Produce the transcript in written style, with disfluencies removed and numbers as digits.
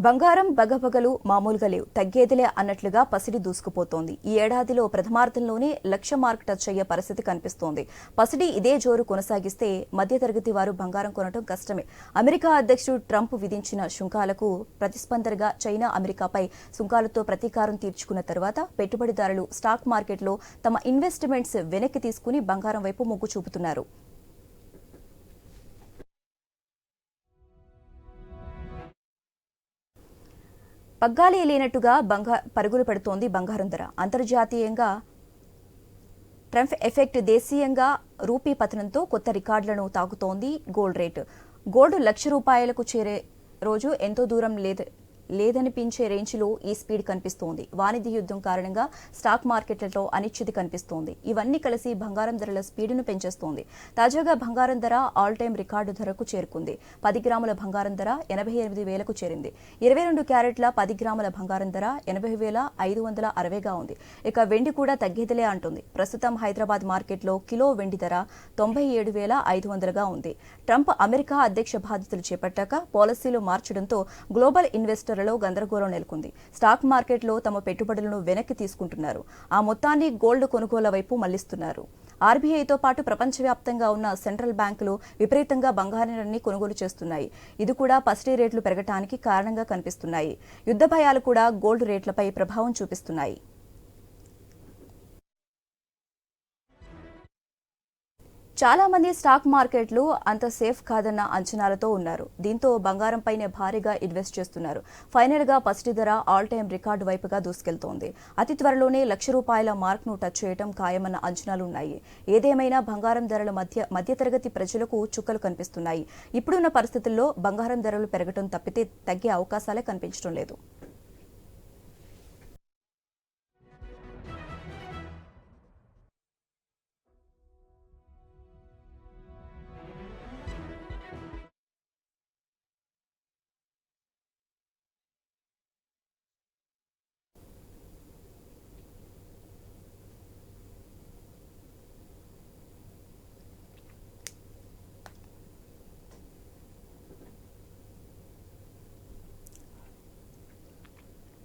బంగారం బగబగలు మామూలుగా లేవు, తగ్గేదిలే అన్నట్లుగా పసిడి దూసుకుపోతోంది. ఈ ఏడాదిలో ప్రథమార్థంలోనే లక్ష మార్క్ టచ్ అయ్యే పరిస్థితి కనిపిస్తోంది. పసిడి ఇదే జోరు కొనసాగిస్తే మధ్యతరగతి వారు బంగారం కొనడం కష్టమే. అమెరికా అధ్యక్షుడు ట్రంప్ విధించిన సుంకాలకు ప్రతిస్పందనగా చైనా అమెరికాపై సుంకాలతో ప్రతీకారం తీర్చుకున్న తర్వాత పెట్టుబడిదారులు స్టాక్ మార్కెట్లో తమ ఇన్వెస్ట్మెంట్స్ వెనక్కి తీసుకుని బంగారం వైపు మొగ్గు చూపుతున్నారు. పగ్గాలే లేనట్టుగా పరుగులు పెడుతోంది బంగారం ధర. అంతర్జాతీయంగా ట్రంప్ ఎఫెక్ట్, దేశీయంగా రూపీ పతనంతో కొత్త రికార్డులను తాకుతోంది గోల్డ్ రేటు. గోల్డ్ ₹1,00,000కు చేరే రోజు ఎంతో దూరం లేదనిపించే రేంజ్లో ఈ స్పీడ్ కనిపిస్తోంది. వాణిజ్య యుద్ధం కారణంగా స్టాక్ మార్కెట్లలో అనిశ్చితి కనిపిస్తోంది. ఇవన్నీ కలిసి బంగారం ధరల స్పీడును పెంచేస్తోంది. తాజాగా బంగారం ధర ఆల్ టైమ్ రికార్డు ధరకు చేరుకుంది. 10 గ్రాముల బంగారం ధర 88,000కు చేరింది. 22 క్యారెట్ల 10 గ్రాముల బంగారం ధర 80,560గా ఉంది. ఇక వెండి కూడా తగ్గేదిలే అంటుంది. ప్రస్తుతం హైదరాబాద్ మార్కెట్లో కిలో వెండి ధర 97,500గా ఉంది. ట్రంప్ అమెరికా అధ్యక్ష బాధ్యతలు చేపట్టాక పాలసీలు మార్చడంతో గ్లోబల్ ఇన్వెస్టర్ గందరగోళం నెలకొంది. స్టాక్ మార్కెట్లో తమ పెట్టుబడులను వెనక్కి తీసుకుంటున్నారు. ఆ మొత్తాన్ని గోల్డ్ కొనుగోళ్ల వైపు మళ్లిస్తున్నారు. ఆర్బీఐతో పాటు ప్రపంచవ్యాప్తంగా ఉన్న సెంట్రల్ బ్యాంకులు విపరీతంగా బంగారాన్ని కొనుగోలు చేస్తున్నాయి. ఇది కూడా పసిడి రేట్లు పెరగటానికి కారణంగా కనిపిస్తున్నాయి. యుద్ధ భయాలు కూడా గోల్డ్ రేట్లపై ప్రభావం చూపిస్తున్నాయి. చాలా మంది స్టాక్ మార్కెట్లు అంత సేఫ్ కాదన్న అంచనాలతో ఉన్నారు. దీంతో బంగారంపైనే భారీగా ఇన్వెస్ట్ చేస్తున్నారు. ఫైనల్ గా పసిడి ధర ఆల్ టైమ్ రికార్డు వైపుగా దూసుకెళ్తోంది. అతి త్వరలోనే ₹1,00,000 మార్క్ ను టచ్ చేయడం ఖాయమన్న అంచనాలు ఉన్నాయి. ఏదేమైనా బంగారం ధరల మధ్యతరగతి ప్రజలకు చుక్కలు కనిపిస్తున్నాయి. ఇప్పుడున్న పరిస్థితుల్లో బంగారం ధరలు పెరగడం తప్పితే తగ్గే అవకాశాలే కనిపించడం లేదు.